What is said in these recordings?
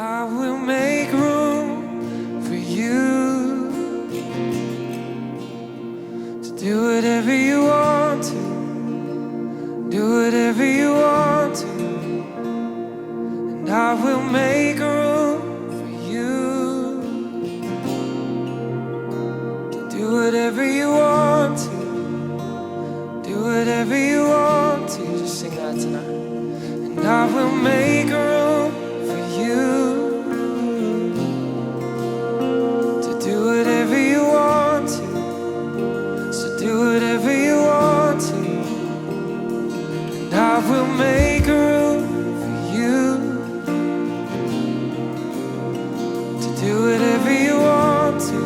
I will make room for you to do whatever you want to, do whatever you want to, and I will make room for you to do whatever you want to, do whatever you want to. Just sing that tonight. And I will make room for you to do whatever you want to. So do whatever you want to. And I will make room for you to do whatever you want to.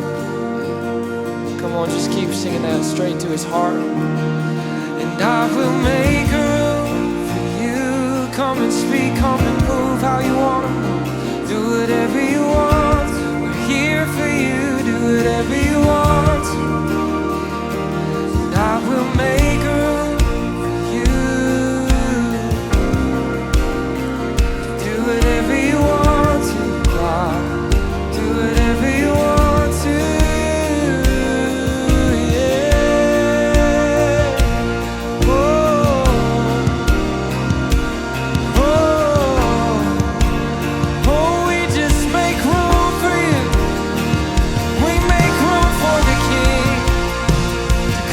Come on, just keep singing that straight to his heart. And I will make room for you. Come and speak, come and move how you want to move. Do whatever you want. We're here for you. Do whatever you want. And I will make room for you to do whatever you want to, God. Do whatever you want to.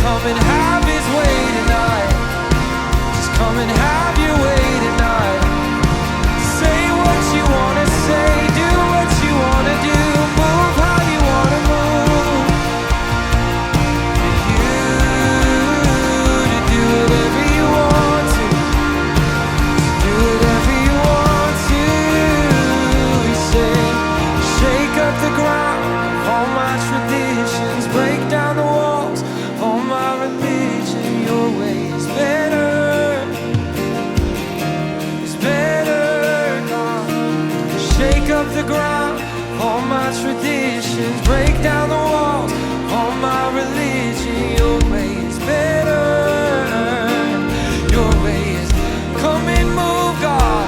Come and have his way tonight. Just come and have your way tonight. Say what you want to say, do what you want to do, move how you want to move. For you to do whatever you want to, do whatever you want to. We say, shake up the ground of all my traditions, break down the walls all my religion. Your way is better, God. Shake up the ground, all my traditions, break down the walls, all my religion. Your way is better, your way is, come and move, God.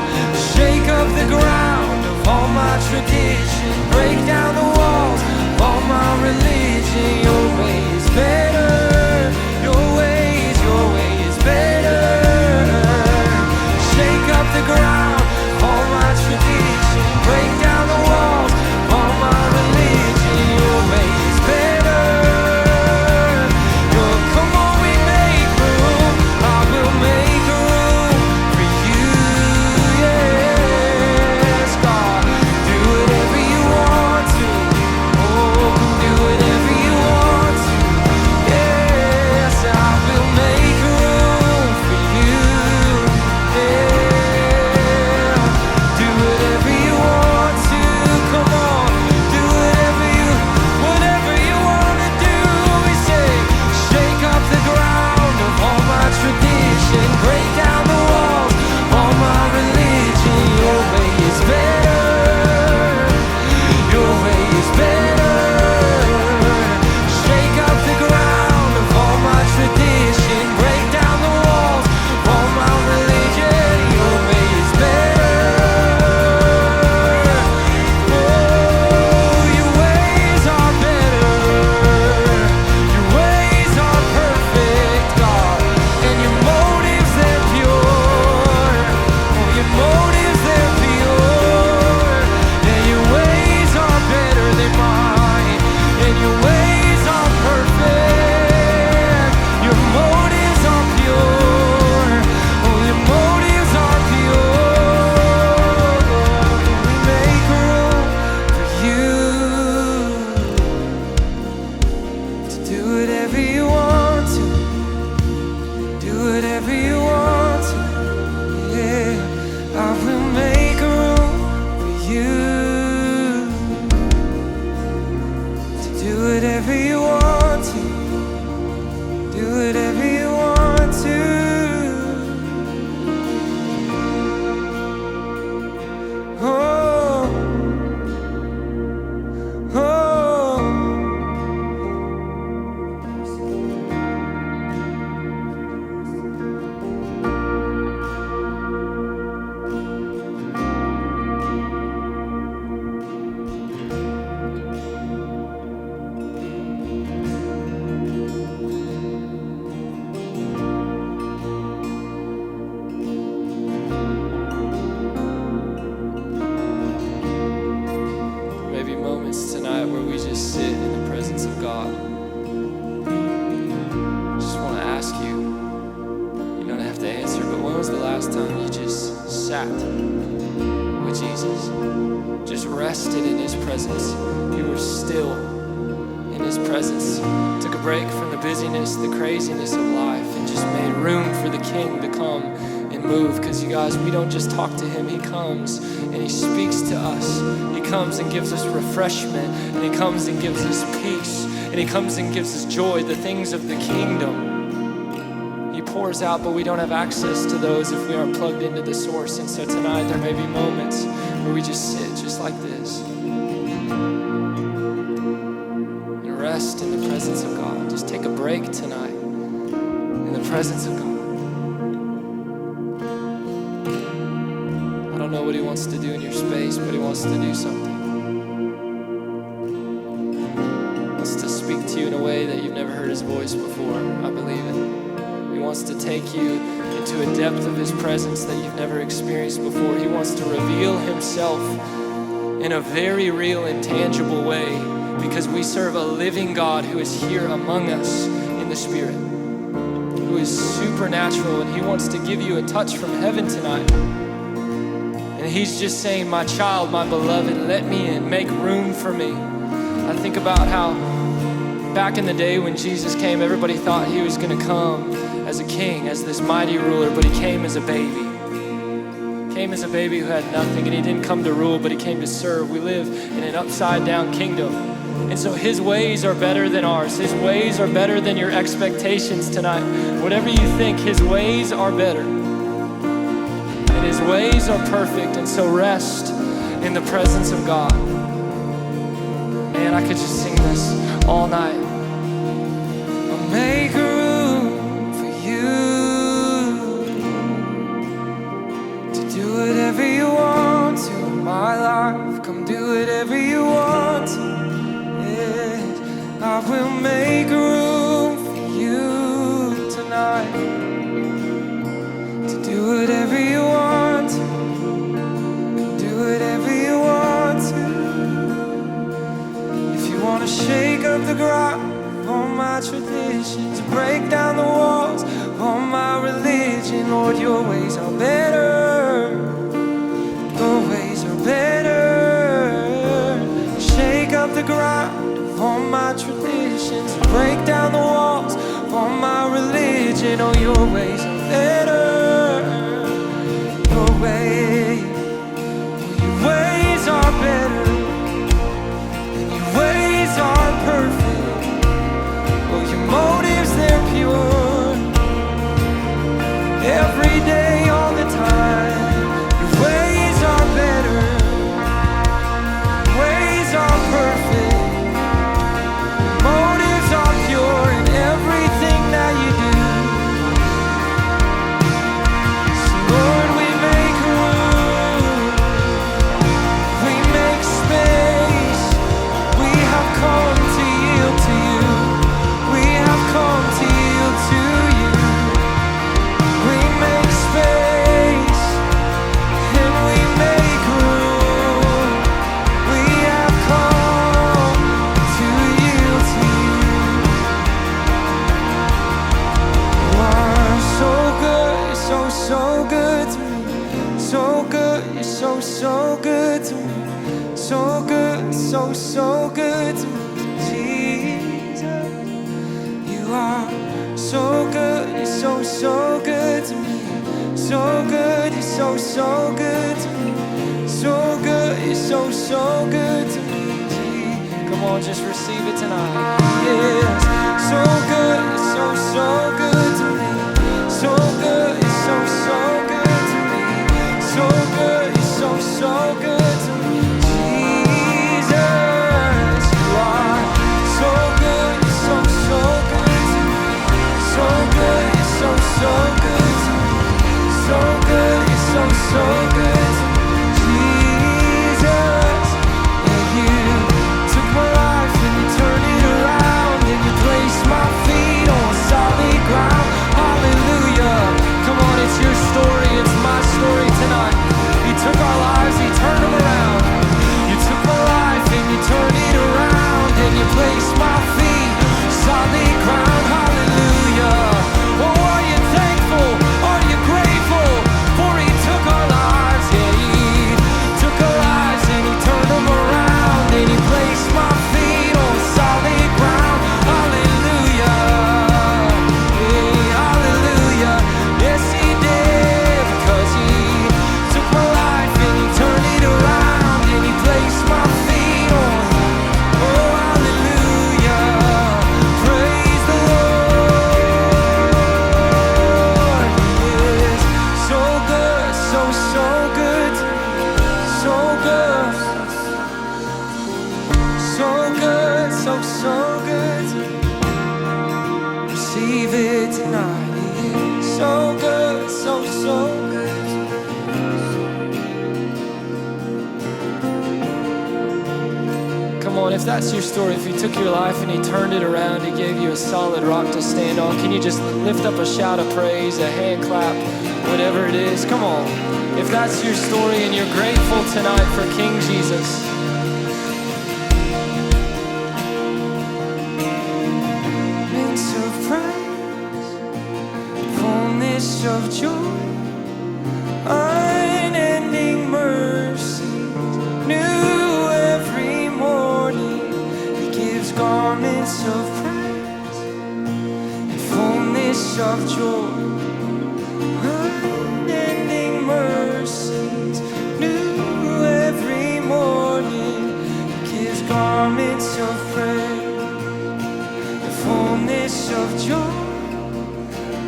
Shake up the ground of all my traditions, break down the walls, all my religion. Your way is better. Your way is better. Shake up the ground, all my tradition, break down the walls, all my religion. Your way is better. Come on, we make room. I will make room for you. Yes, God, do whatever you want. sat with Jesus, just rested in his presence. You were still in his presence. Took a break from the busyness, the craziness of life, and just made room for the King to come and move. Because you guys, we don't just talk to him. He comes and he speaks to us. He comes and gives us refreshment, and he comes and gives us peace, and he comes and gives us joy, the things of the kingdom. He pours out, but we don't have access to those if we aren't plugged into the source. And so tonight there may be moments where we just sit just like this and rest in the presence of God. Just take a break tonight in the presence of God. I don't know what he wants to do in your space, but he wants to do something. He wants to speak to you in a way that you've never heard his voice before. I believe it. He wants to take you into a depth of his presence that you've never experienced before. He wants to reveal himself in a very real and tangible way, because we serve a living God who is here among us in the Spirit, who is supernatural, and he wants to give you a touch from heaven tonight. And he's just saying, my child, my beloved, let me in, make room for me. I think about how back in the day when Jesus came, everybody thought he was going to come as a king, as this mighty ruler, but he came as a baby. Came as a baby who had nothing, and he didn't come to rule, but he came to serve. We live in an upside down kingdom. And so his ways are better than ours. His ways are better than your expectations tonight. Whatever you think, his ways are better. And his ways are perfect. And so rest in the presence of God. Man, I could just sing this all night. I'll make room for you to do whatever you want to in my life. Come do whatever you want to. Yes, I will make room for you tonight to do whatever you want to. Come do whatever you want to. Wanna shake up the ground of all my traditions, break down the walls of all my religion. Lord, your ways are better. Your ways are better. Shake up the ground of all my traditions, break down the walls of all my religion. Oh, your ways are better. Your ways, your ways are better. Ways are perfect. Oh, your motives, they're pure. Every day, all the time. Your ways are better. Ways are perfect. Motives are pure in everything that you do. So Lord, we make room. We make space. Come to yield to you. We have come to yield to you. We make space and we make room. We have come to yield to you. You are so good, you're so good to me. So good, you're so good to me. So good, so good to me, Jesus. You are so good, you're so good to me. So good, you're so good to me. So good, you're so good to me, Jesus. Come on, just receive it tonight. Yes, so good, you're so good to me. So good, you're so good to me. So good, you're so good to me. So good, so good, you're so good, Jesus. And you took my life and you turned it around, and you placed my feet on solid ground. Hallelujah. Come on, it's your story, it's my story tonight. He took our lives, he turned them around. Come on, if that's your story, if he took your life and he turned it around, he gave you a solid rock to stand on, can you just lift up a shout of praise, a hand clap, whatever it is? Come on. If that's your story and you're grateful tonight for King Jesus. Midst of praise, fullness of joy, unending mercy, new every morning. He gives garments of praise and fullness of joy. Garments of praise, the fullness of joy,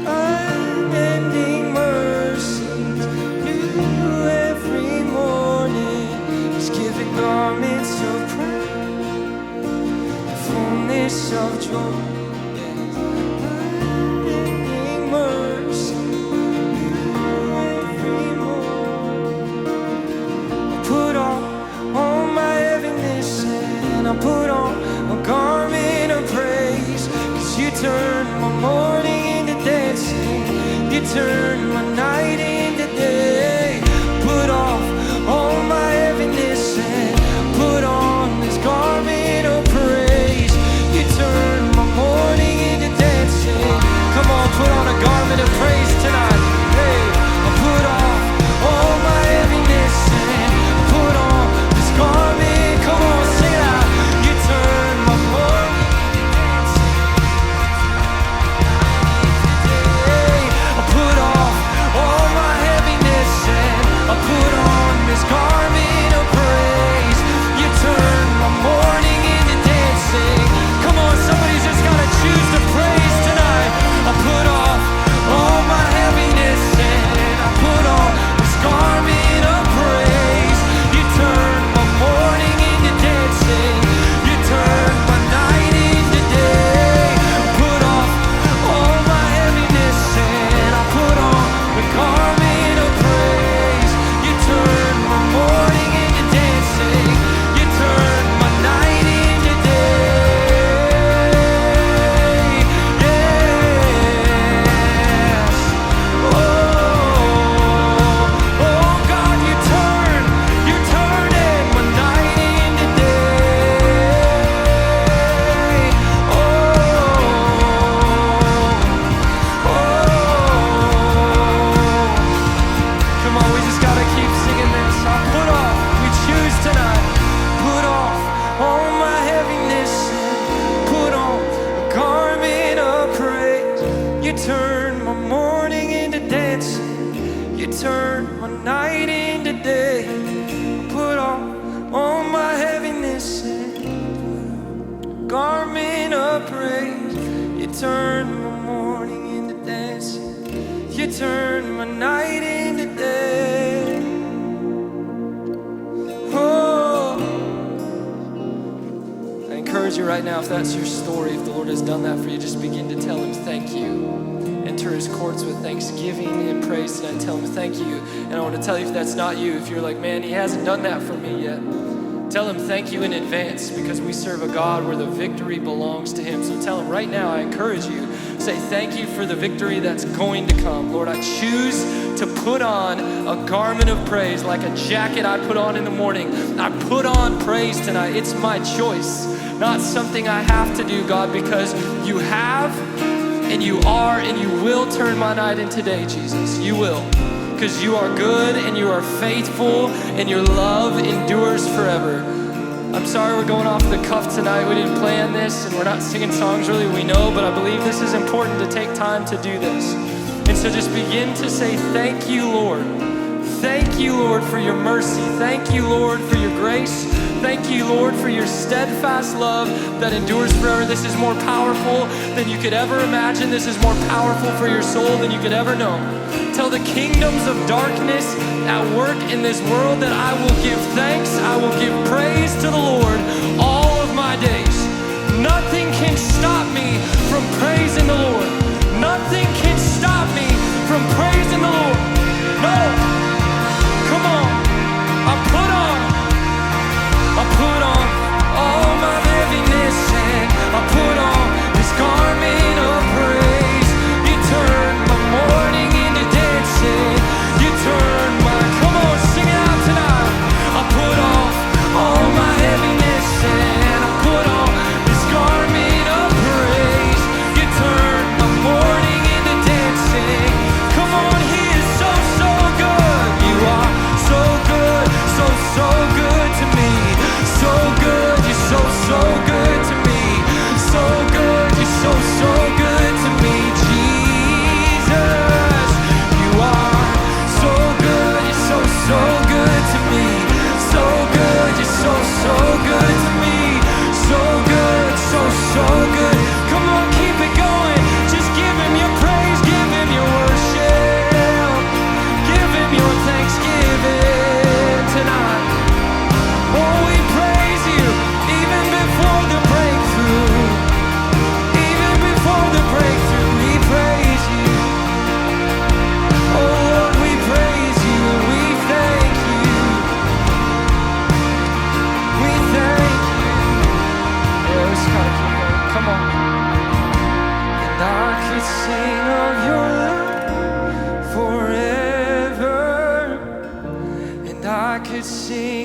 unending mercies, new every morning. He's giving garments of praise, the fullness of joy, unending mercy, new every morning. Put on all my heaviness, I put on a garment of praise, 'cause you turn my morning into dancing, you turn my night into day. Put off all my heaviness and put on this garment of praise. You turn my morning into dancing. Come on, put on a garment of praise tonight. Hey, I put off all my heaviness and put on this garment. Come on, sing it out. Put on this garment of praise. You turn my morning into dancing. Come on, somebody's just gotta choose to praise tonight. I put off all my heaviness and I put on this garment of praise. You turn my morning into dancing. You turn my night into day. I put off all my heaviness and I put on the garment of praise. Turn my morning into dancing. You turn my night into day. Yes. Oh God, you're turning my night into day. Come on, we just gotta keep singing this. I put off, we choose tonight. Put off all my heaviness and put on a garment of praise. You turn my morning into dancing. You turn my night into day. Put off all my heaviness and garment of praise. You turn my morning into dancing. You turn my night into day. Oh, I encourage you right now, if that's your story, if the Lord has done that for you, just begin to tell him thank you. Enter his courts with thanksgiving and praise tonight. Tell him thank you. And I want to tell you, if that's not you, if you're like, man, he hasn't done that for me yet, tell him thank you in advance, because we serve a God where the victory belongs to him. So tell him right now, I encourage you, say thank you for the victory that's going to come. Lord, I choose to put on a garment of praise, like a jacket I put on in the morning. I put on praise tonight. It's my choice, not something I have to do, God, because you have and you are and you will turn my night into day, Jesus. You will, because you are good and you are faithful and your love endures forever. I'm sorry we're going off the cuff tonight. We didn't plan this and we're not singing songs really, we know, but I believe this is important to take time to do this. And so just begin to say, thank you, Lord. Thank you, Lord, for your mercy. Thank you, Lord, for your grace. Thank you, Lord, for your steadfast love that endures forever. This is more powerful than you could ever imagine. This is more powerful for your soul than you could ever know. Tell the kingdoms of darkness at work in this world that I will give thanks, I will give praise to the Lord all of my days. Nothing can stop me from praising the Lord. Nothing can stop me from praising the Lord. No. Come on. I put on all my sing.